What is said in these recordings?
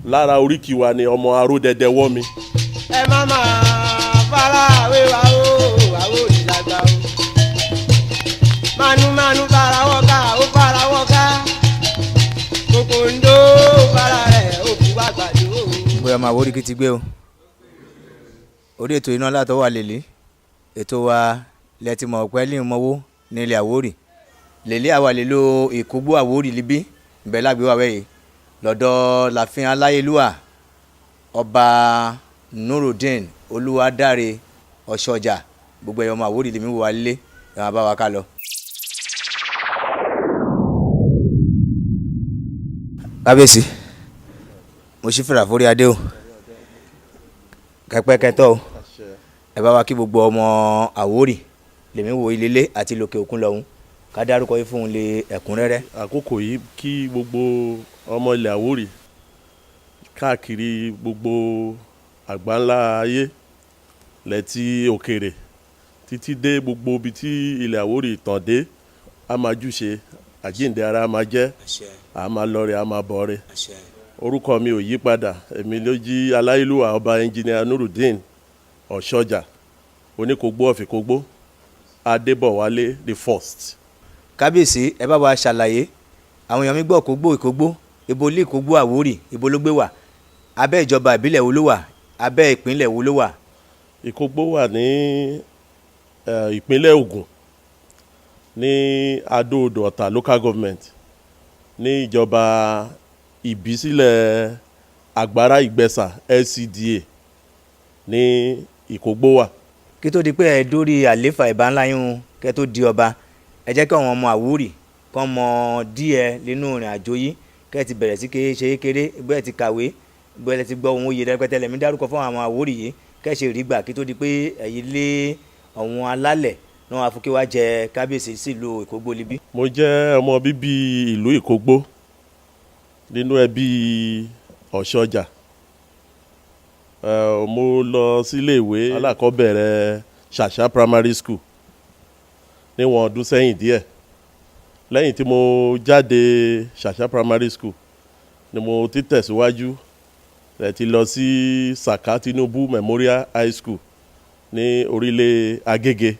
lára oríkì wa ni ọmọ aródẹdẹ wọ́ mi. ẹ má máa fara àwé wa o Àwórì lágbà o manumanu fara wọ́ká ó fara wọ́ká kòkòndó fara rẹ̀ ó kú àgbàdo. bóyá ọmọ Àwórì kì í ti gbé o orí ètò iná látọ̀ wà lélẹ̀ ètò wa lẹ́tí mọ̀ pẹ́ lè mọ́wó nílẹ̀ Àwórì lélẹ̀ àwa lè lo Ikogbo Àwórì libí bẹ́ẹ̀ lágbé wa wẹ̀yẹ lọ́dọ̀ láàfin aláyélúwà ọba Nurudeen Oluwadare Osoja gbogbo ẹ̀yọ́ ọmọ Àwórì lèmi wò wá lé ẹ̀wọ̀n bá wa ká lọ. kábíyèsí mo ṣí fìrà forí adé o kẹpẹ kẹtọ o ẹ bá wa kí gbogbo ọmọ Àwórì lèmi wò ilé àti lókè òkun lọ́hún ká dárúkọ yìí fún un lè ẹ̀kúnrẹ́rẹ́. àkókò yìí kí gbogbo ọmọ ilẹ̀ Àwórì káàkiri gbogbo àgbáńlá ayé lẹ́tí òkèrè títí dé gbogbo ibi tí ilẹ̀ Àwórì tàn dé a máa júṣe àjíǹde ara a máa jẹ́ a máa lọ́rẹ̀ a máa bọ̀rẹ̀. orúkọ mi ò yí padà èmi ló jí aláìlúwà ọba ẹnjìnìà Nurudeen Osoja Onikogbo of Ikogbo Adébọ̀wálé the first. kábíyèsí ẹ bá wa ṣàlàyé àwọn èèyàn mi gbọ́ Ikogbo ibo ilé Ikogbo Àwórì ibo ló gbé wà abẹ́ ìjọba ìbílẹ̀ wo ló wà abẹ́ ìpínlẹ̀ wo ló wà. Ikogbo wà ní ìpínlẹ̀ Ògùn ní Adó-Odò Ọ̀tà local government ní ìjọba ìbísílẹ̀ Àgbárá Ìgbẹ́sà LCDA ní Ikogbo wà. kí tó di pé ẹ dórí àléfà ìbá ńlá yín kẹ́ tó di ọba ẹ jẹ́ kí àwọn ọmọ Àwórì kọ́ mọ díẹ̀ nínú ìrìn àjò yìí kẹ́ ti bẹ̀rẹ̀ sí ṣe kéré bẹ́ẹ̀ ti kàwé bẹ́ẹ̀ ti gbọ́ ohun oyè rẹpẹtẹ lẹ́mí dárúkọ fún àwọn Àwórì yìí kẹ́ ṣe rí gbà kí tó di pé ẹ̀yin lé àwọn alálẹ̀ náà wá fún kí wá jẹ kábíyèsí sílùú Ikogbo libí. mo jẹ́ ọmọ bíbí ìlú Ikogbo nínú ẹbí Osoja. Mo lọ sílé ìwé alákọ̀ọ́bẹ̀rẹ̀ Ṣàṣà primary school níwọ̀n ọdún sẹ́yìn díẹ̀ lẹ́yìn tí mo jáde Ṣàṣà primary school ni mo ti tẹ̀síwájú ti lọ sí Saka Tinubu Memorial High School ní orílẹ̀ Agége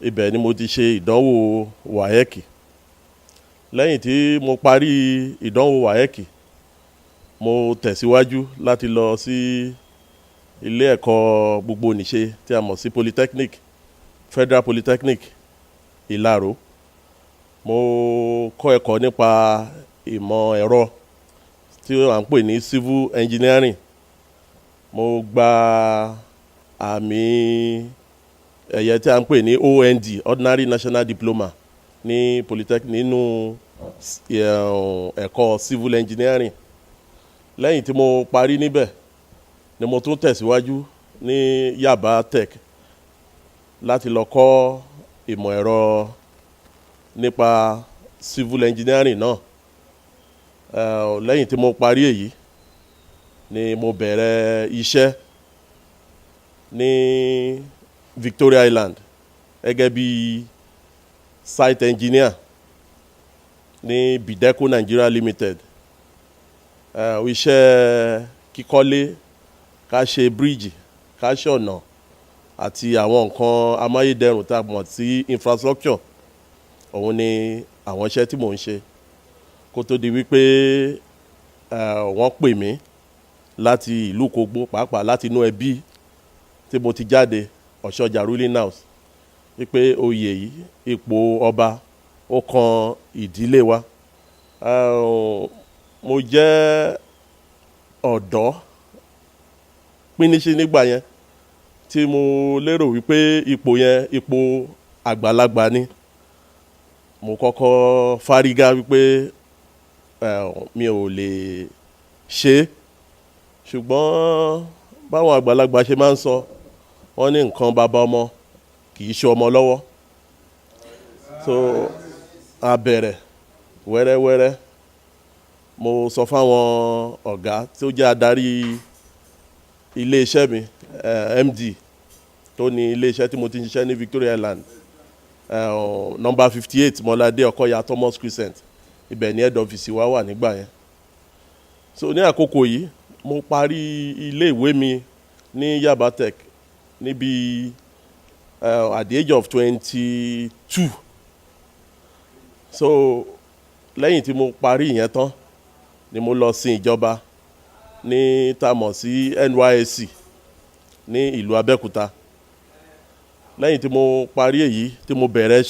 ibẹ̀ ni mo ti ṣe ìdánwò WAEC lẹ́yìn tí mo parí ìdánwò WAEC mo tẹ̀síwájú láti lọ sí ilé ẹ̀kọ́ gbogbo nìṣe tí a mọ̀ sí Polytechnic Federal Polytechnic Ìlaró mo kọ́ ẹ̀kọ́ nípa ìmọ̀ ẹ̀rọ tí à ń pè ní civil engineering mo gba àmì ẹ̀yẹ tí a ń pè ní OND Ordinary National Diploma ní Polytechnic nínú ẹ̀kọ́ civil engineering lẹ́yìn tí mo parí níbẹ̀ ni mo tún tẹ̀síwájú ní Yaba Tech láti lọ kọ́ ìmọ̀ ẹ̀rọ nípa civil engineering náà lẹ́yìn tí mo parí èyí ni mo bẹ̀rẹ̀ iṣẹ́ ní Victoria Island gẹ́gẹ́ bí site engineer ní Bideco Nigeria Limited iṣẹ́ kíkọ́lé ká ṣe bíríìjì ká ṣe ọ̀nà àti àwọn nǹkan amáyédẹrùn tá a mọ̀ sí infrastructure òun ni àwọn iṣẹ́ tí mò ń ṣe kó tó di wípé wọ́n pè mí láti ìlú Ikogbo pàápàá láti inú ẹbí tí mo ti jáde Osoja ruling house wípé oyè yìí ipò ọba ó kan ìdílé wa. Mo jẹ́ ọ̀dọ́ píníṣí nígbà yẹn tí mo lérò wípé ipò yẹn ipò àgbàlagbà ni mo kọ́kọ́ fárígá wípé mi ò lè ṣe é ṣùgbọ́n báwọn àgbàlagbà ṣe máa ń sọ wọ́n ní nǹkan bàbá ọmọ kì í ṣe ọmọ lọ́wọ́ so a bẹ̀rẹ̀ wẹ́rẹ́wẹ́rẹ́ mo sọ fáwọn ọ̀gá tó jẹ́ adarí iléeṣẹ́ mi MD tó ní iléeṣẹ́ tí mo ti ń ṣiṣẹ́ ní Victoria Island number 58 Mọ́ládé Ọkọ́yà Thomas Crescent ibẹ̀ ní head office wa wà nígbà yẹn so ní àkókò yìí mo parí ilé ìwé mi ní Yaba Tech níbi at the age of 22. So lẹ́yìn tí mo parí ìyẹn tán ni mo lọ sin ìjọba ní tamọ̀ sí NYSC ní ìlú Abẹ́òkúta. Lẹ́yìn tí mo parí èyí tí mo bẹ̀rẹ̀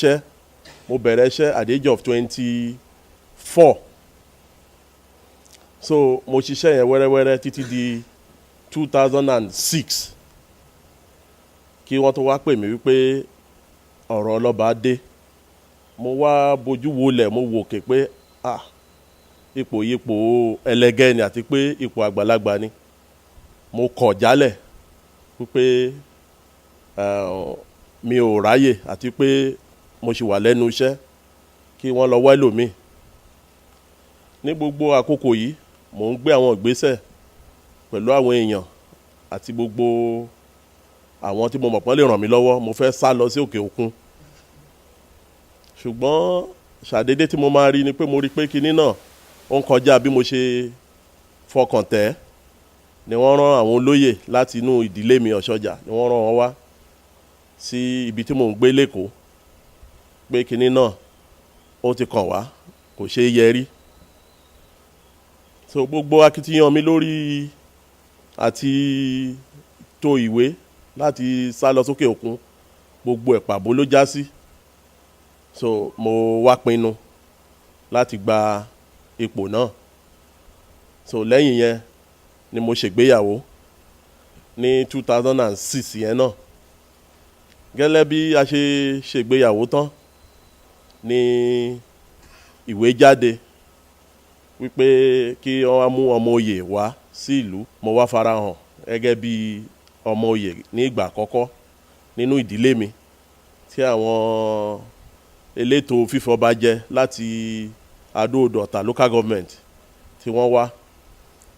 iṣẹ́ at the age of 24. So mo ṣiṣẹ́ yẹn wẹ́rẹ́wẹ́rẹ́ títí di 2006 kí wọ́n tó wá pè mí wípé ọ̀rọ̀ ọlọ́ba dé. Mo wá bojú wolẹ̀ mo wòkè pé ipò ẹlẹgẹ́ ni àti pé ipò àgbàlagbà ni. Mo kọ̀ jálẹ̀ wípé mi ò ráyè àti pé mo ṣì wà lẹ́nu iṣẹ́ kí wọ́n lọ wá ẹlòmíì. Ní gbogbo àkókò yìí mò ń gbé àwọn ìgbésẹ̀ pẹ̀lú àwọn èèyàn àti gbogbo àwọn tí mo mọ̀ pọ́n lè ràn mí lọ́wọ́. Mo fẹ́ sá lọ sí òkè òkun, ṣùgbọ́n ṣàdédé tí mo máa rí ni pé mo rí pé kinní náà ó ń kọjá bí mo ṣe fọkàn tẹ̀. Ni wọ́n rán àwọn olóyè láti inú ìdílé mi Osoja, ni wọ́n rán wọn wá sí ibi tí mò ń gbé lÉkòó pé kinní náà ó ti kàn wá, kò ṣeé yẹ rí. So gbogbo akitiyan mi lórí àti tó ìwé láti sá lọ sókè òkun, gbogbo ẹ̀ pàbó ló já sí. So mo wá pinnu láti gba ipò náà. So lẹ́yìn yẹn ni mo ṣègbéyàwó ní 2006 yẹn náà. Gẹ́lẹ́ bí a ṣe ṣègbéyàwó tán ni ìwé jáde wípé kí wọ́n wá mú ọmọ oyè wá sí ìlú. Mo wá farahàn gẹ́gẹ́ bí ọmọ oyè ní ìgbà àkọ́kọ́ nínú ìdílé mi tí àwọn elétò fífọbajẹ láti Adó-Odò Ọ̀tà local government tí wọ́n wá,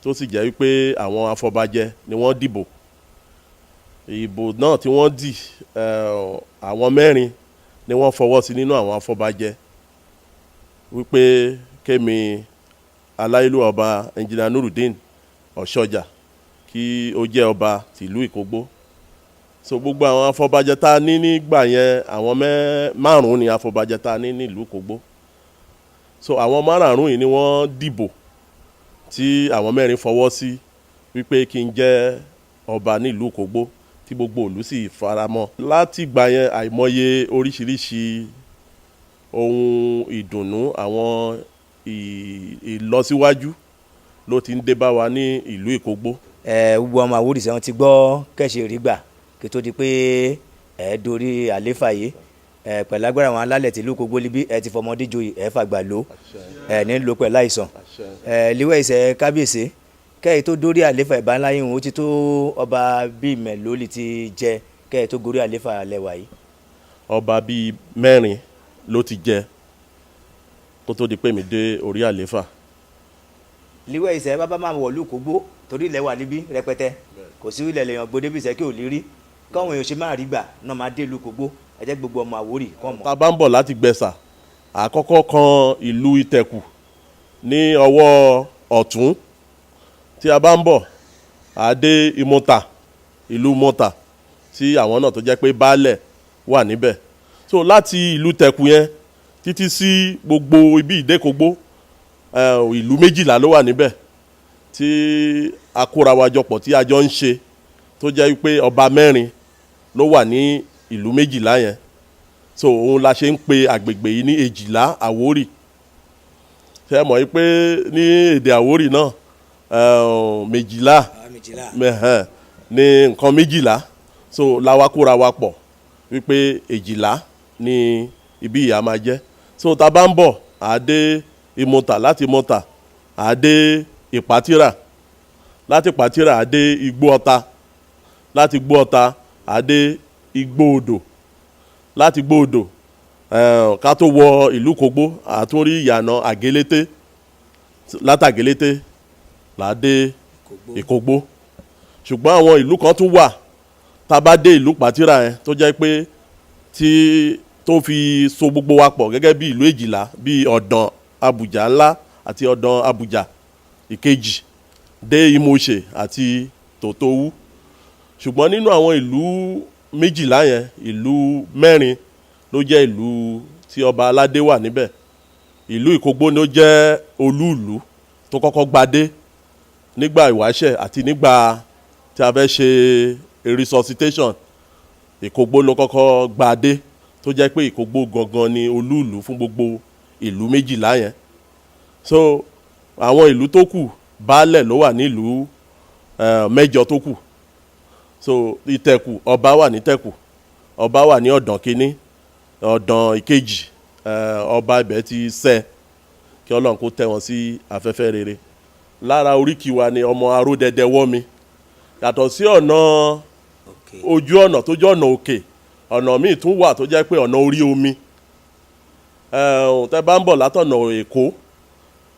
tó sì jẹ́ wípé àwọn afọbajẹ ni wọ́n dìbò. Ìbò náà tí wọ́n dì àwọn 4 ni wọ́n fọwọ́ sí nínú àwọn afọbajẹ wípé kémi aláyélúwà ọba Engineer Nurudeen Osoja kí ó jẹ́ ọba tìlú Ikogbo. So gbogbo àwọn afọbajẹ tá a ní nígbà yẹn, àwọn 5 ni afọbajẹ tá a ní nílùú Ikogbo. So àwọn 5 yìí ni wọ́n dìbò tí àwọn 4 fọwọ́ sí wípé kí n jẹ́ ọba nílùú Ikogbo tí gbogbo ìlú sì faramọ́. Láti ìgbà yẹn àìmọye oríṣiríṣi ohun ìdùnnú, àwọn ìlọsíwájú ló ti ń dé bá wa ní ìlú Ikogbo. Gbogbo ọmọ Àwórì sẹ́wọ̀n ti gbọ́ kẹ́sì rí gbà kí tó di pé dorí àléfà yìí pẹ̀lú agbára àwọn alálẹ̀ tìlú Ikogbo líbí ti fọmọdé joyè fàgbà ló nílò pẹ̀lú àìsàn. Líwẹ̀ ìṣẹ̀ kábíyèsí kẹ́yìn tó dórí àléfà ìbánlá yìí ó ti tó ọba bíi mélòó lè ti jẹ kẹ́yìn tó gorí àléfà lẹ́wà yìí? Ọba bíi 4 ló ti jẹ kó tó di pé mi dé orí àléfà. Líwẹ̀ ìṣẹ̀ bàbá máa wọ̀lú Ikogbo torí ilẹ̀ wà níbí rẹpẹtẹ, kò sí ilẹ̀ lèèyàn gbódé bí ìṣẹ́ kí ò lè rí, káwọn èèyàn ṣe máa rí gbà náà máa dé ìlú Ikogbo. Ẹ jẹ́ gbogbo ọmọ Àwórì kàn mọ́. Tá a bá ń bọ̀ láti Gbẹ̀sà, àkọ́kọ́ kan ìlú Ìtẹ̀kù ní ọwọ́ ọ̀tún. Tí a bá ń bọ̀ a dé Ìmọ̀ta, ìlú Ìmọ̀ta tí àwọn náà tó jẹ́ pé baálẹ̀ wà níbẹ̀. So láti ìlú Ìtẹ̀kù yẹn títí sí gbogbo ibi ìdẹ́kogbo ìlú 12 ló wà níbẹ̀ tí a kóra wa jọpọ̀ tí a jọ ń ṣe, tó jẹ́ wípé ọba 4 ló wà ní ìlú 12 yẹn. So òun la ṣe ń pe àgbègbè yìí ní Èjìlá Àwórì. Ṣé ẹ mọ̀ wípé ní èdè Àwórì náà méjìlá ní nǹkan 12. So la wá kóra wa pọ̀ wípé Èjìlá ní ibi ìyá máa jẹ́. So tá bá ń bọ̀ a dé Ìmọ̀ta, láti Ìmọ̀ta a dé Ìpátírà, láti Ìpátírà a dé Igbó Ọ̀tà, láti Igbó Ọ̀tà a dé Igbó Odò, láti Igbó Odò ká tó wọ ìlú Ikogbo a tún rí ìyànà Àgélété, látàgélété là á dé Ikogbo. Ṣùgbọ́n àwọn ìlú kan tún wà tá a bá dé ìlú Ìpátírà yẹn tó jẹ́ pé tó fi so gbogbo wa pọ̀ gẹ́gẹ́ bí ìlú Èjìlá, bí Ọ̀dàn Àbújá ńlá àti Ọ̀dàn Àbújá ìkejì. dé Imoshe àti Tòtòwú. Ṣùgbọ́n nínú àwọn ìlú 12 yẹn, ìlú 4 ló jẹ́ ìlú tí ọba aládé wà níbẹ̀. Ìlú Ikogbo ló jẹ́ olúùlú tó kọ́kọ́ gbadé nígbà ìwáṣẹ̀ àti nígbà tí a fẹ́ ṣe resuscitation. Ikogbo ló kọ́kọ́ gbadé tó jẹ́ pé Ikogbo gangan ni olúùlú fún gbogbo ìlú 12 yẹn. So àwọn ìlú tó kù baálẹ̀ ló wà nílùú 8 tó kù. So Ìtẹ̀kù, ọba wà ní Ìtẹ̀kù, ọba wà ní Ọ̀dàn kínní, Ọ̀dàn ìkejì, ọba ibẹ̀ ti sẹ́, kí Ọlọ́run kó tẹ́ wọn sí afẹ́fẹ́ rere. Lára oríkì wa ni ọmọ Aródẹdẹ wọ́mi. Yàtọ̀ sí ọ̀nà ojú ọ̀nà tó jẹ́ ọ̀nà òkè, ọ̀nà míì tún wà tó jẹ́ pé ọ̀nà orí omi. Tẹ́ bá ń bọ̀ látọ̀nà Èkó,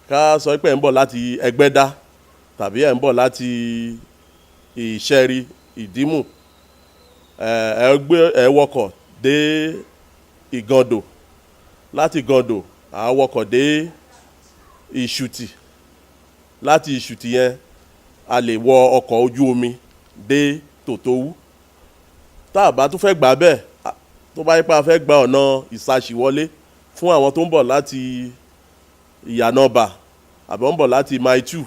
ká sọ pé ẹ̀ ń bọ̀ láti Ẹgbẹ́dá tàbí ẹ̀ ń bọ̀ láti Ìṣẹ́rí, Ìdímù, ẹ wọkọ̀ dé Ìgàndò, láti Ìgàndò a wọkọ̀ dé Ìṣùtì, láti Ìṣùtì yẹn a lè wọ ọkọ̀ ojú omi dé Tòtòwú. Tá a bá tún fẹ́ gbà bẹ́ẹ̀, tó bá yẹ pé a fẹ́ gba ọ̀nà Ìsàṣì wọlé fún àwọn tó ń bọ̀ láti Ìyànàbà àbí wọ́n ń bọ̀ láti Mile 2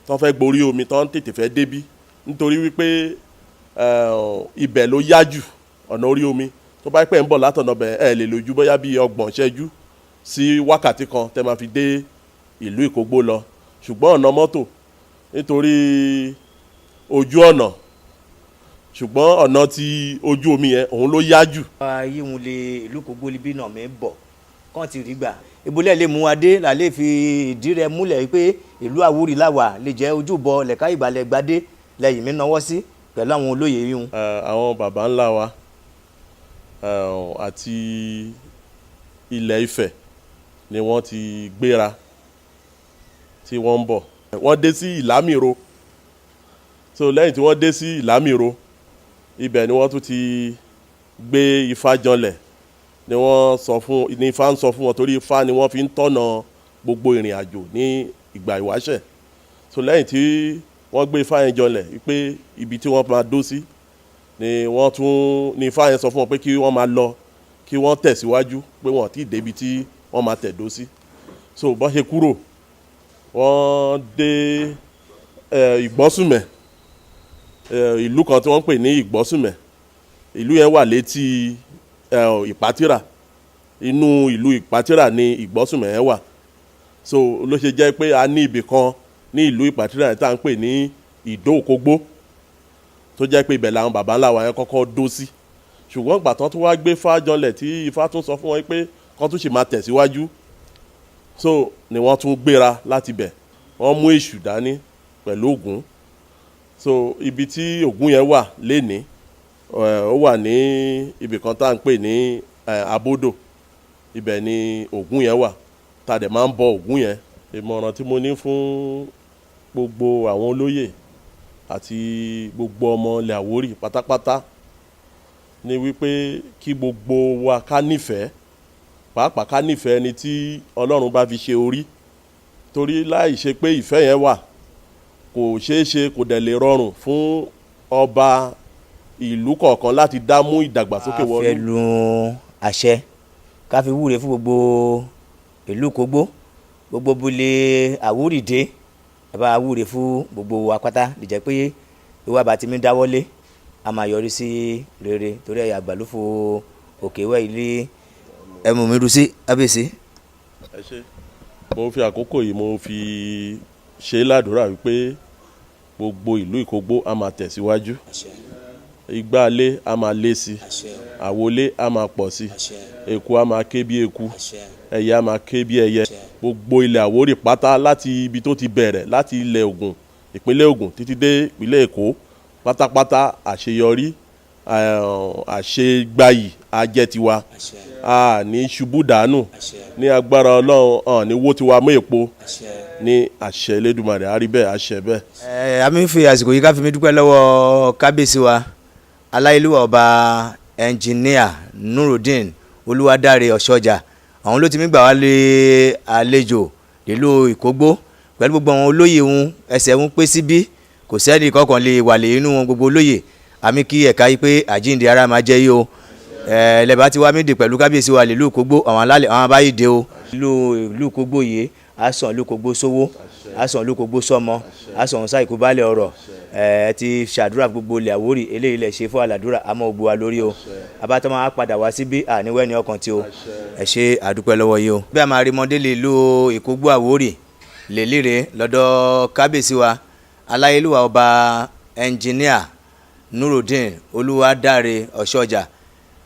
tó fẹ́ gborí omi tó ń tètè fẹ́ débí, nítorí wípé ibẹ̀ ló yá jù ọ̀nà orí omi. Tó bá pẹ́ ń bọ̀ látọ̀nà bẹ̀ ẹ lè lò ju bóyá bí 30 ìṣẹ́jú sí wákàtí kan tẹ́ máa fi dé ìlú Ikogbo lọ. Ṣùgbọ́n ọ̀nà mọ́tò nítorí ojú ọ̀nà, ṣùgbọ́n ọ̀nà ti ojú omi yẹn òun ló yá jù. ayé wọn lè ìlú Ikogbo níbí náà mi bọ̀ kàn ti rí gbà ìbúlẹ̀ lè mú adé là lè fi ìdí rẹ̀ múlẹ̀ pé ìlú Àwórì làwà lè jẹ́ ojúbọ lẹ̀ka ìgbàlẹ̀ gbadé lẹ́yìn mi náwó sí pẹ̀lú àwọn olóyè yìí. Àwọn baba ńlá wa àti Ilẹ̀ Ifẹ̀ ni wọ́n ti gbéra tí wọ́n ń bọ̀. Wọ́n dé sí Ìlámìro. So lẹ́yìn tí wọ́n dé sí Ìlámìro, ibẹ̀ ni wọ́n tún ti gbé Ifá janlẹ̀, ni Ifá ń sọ fún wọn, torí Ifá ni wọ́n fi ń tọ́nà gbogbo ìrìn àjò ní ìgbà ìwáṣẹ̀. So lẹ́yìn tí wọ́n gbé Ifá yẹn janlẹ̀ wípé ibi tí wọ́n máa dó sí ni Ifá yẹn sọ fún wọn pé kí wọ́n máa lọ, kí wọ́n tẹ̀síwájú, pé wọ́n ti débi tí wọ́n máa tẹ̀dó sí. So bọ́n ṣe kúrò, wọ́n dé Ìgbọ́sùmẹ̀, ìlú kan tí wọ́n ń pè ní Ìgbọ́sùmẹ̀. Ìlú yẹn wà létí Ìpátírà, inú ìlú Ìpátírà ni Ìgbọ́sùmẹ̀ yẹn wà. So ló ṣe jẹ́ pé a ní ibì kan ní ìlú Ìpátírà tá à ń pè ní Ìdó-Òkógbó, tó jẹ́ pé ibẹ̀ làwọn baba ńlá wa yẹn kọ́kọ́ dó sí. Ṣùgbọ́n ìgbà tán tún wá gbé Ifá janlẹ̀ tí Ifá tún sọ fún wọn pé kán tún sì máa tẹ̀síwájú, so ni wọ́n tún gbéra láti bẹ̀. Wọ́n mú Èṣù dání pẹ̀lú Ògún. So ibi tí Ògún yẹn wà lénìí, ó wà ní ibì kan tá à ń pè ní Abódò. Ibẹ̀ ni Ògún yẹn wà, tá a dẹ̀ máa ń bọ Ògún yẹn. Ìmọ̀ràn tí mo ní fún gbogbo àwọn olóyè àti gbogbo ọmọ ilẹ̀ Àwórì pátápátá ni wípé kí gbogbo wa ká nífẹ̀ẹ́, pàápàá ká nífẹ̀ẹ́ ẹni tí Ọlọ́run bá fi ṣe orí. Torí láì ṣe pé ìfẹ́ yẹn wà, kò ṣeé ṣe, kò dẹ̀ lè rọrùn fún ọba ìlú kọ̀ọ̀kan láti dá mú ìdàgbàsókè wọlé. a fẹ́ lu àṣẹ ká fi wúre fún gbogbo ìlú Ikogbo, gbogbo bulẹ̀ Àwórì dé, ẹ bá wúre fún gbogbo apáta lè jẹ́ pé ìwà bàtí mi dáwọ́lé a máa yọrí sí rere, torí ẹ̀yà àgbàlúfò òkè wẹ̀ ilé ẹmu mi rú sí abẹ́sẹ̀. Ẹ ṣé, mo fi àkókò yìí mo fi ṣe ládùúrà wípé gbogbo ìlú Ikogbo a máa tẹ̀síwájú, igbálé a máa lé sí, àwọlé a máa pọ̀ sí, eku a máa ké bí eku, ẹyẹ a máa ké bí ẹyẹ. Gbogbo ilẹ̀ Àwórì pátá láti ibi tó ti bẹ̀rẹ̀ láti ilẹ̀ Ògùn, ìpínlẹ̀ Ògùn títí dé ìpínlẹ̀ Èkó pátápátá, àṣeyọrí, àṣegbàyì ajẹ́ tiwa, a ní ṣubú dànù, ní agbára Ọlọ́run ní wó tiwa mọ́ èpo, ní àṣẹ Elédùmarè á rí bẹ́ẹ̀, àṣẹ bẹ́ẹ̀. A mi fi àsìkò yìí ká fi mi dúpẹ́ lọ́wọ́ kábíyèsí wa aláyélúwà ọba ẹnjìníà Nurudeen Oluwadare Osoja. Àwọn ló ti mí gbà wá lé àlejò nílùú Ikogbo pẹ̀lú gbogbo àwọn olóyè wọn ẹsẹ̀ wọn pé síbí kò sẹ́ni kankan lè wà lè inú wọn gbogbo olóyè àmì kí ẹ̀ka yìí pé àjíǹde ara máa jẹ́ yìí o lẹ́bàá ti wá mí dè pẹ̀lú kábíyèsí wa lè ìlú Ìkógbó àwọn alálẹ̀ àwọn abáyé dé o ìlú Ìkógbó yìí á sàn ìlú Ìkógbó sówó á sàn ìlú Ìkógbó sọmọ á sàn ọ̀sán ìkóbálẹ̀ ọ̀rọ̀ ẹ ti ṣàdúrà gbogbo ilẹ̀ Àwórì eléyìí lẹ̀ ṣe fún àlàdúrà àmọ́ ògbó wa lórí o abátọ́ máa padà wá síbí àníwẹ́ ní ọkàn tí o ẹ ṣe àdúpẹ́ lọ́wọ́ yìí o. bí a máa rí mọ́dé lè ìlú Ìkógbó Àwórì lè líre lọ́dọ̀ kábíyèsí wa aláyélúwà ọba ẹnjìníà Nurudeen Oluwadare Osoja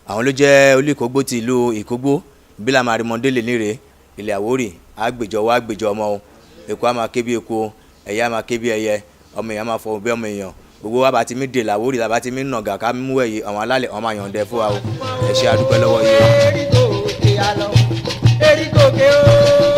àwọn ló jẹ́ Onikogbo ti ìlú Ikogbo bí la máa rí mọ́dé lè líre ilẹ̀ Àwórì àgbèjọ wa àgbèjọ ọmọ o èkó a máa ké bí èkó ẹ̀yà máa ké bí ẹyẹ ọmọ èèyàn máa fọ bí ọmọ èèyàn gbogbo wa bá ti mí dè l'Àwórì la bá ti mí nàgà ká mú ẹ̀yẹ àwọn alálẹ̀ wọn máa yànjẹ fún wa o ẹ ṣé àdúpẹ́ lọ́wọ́ yìí o. Erigòkè o.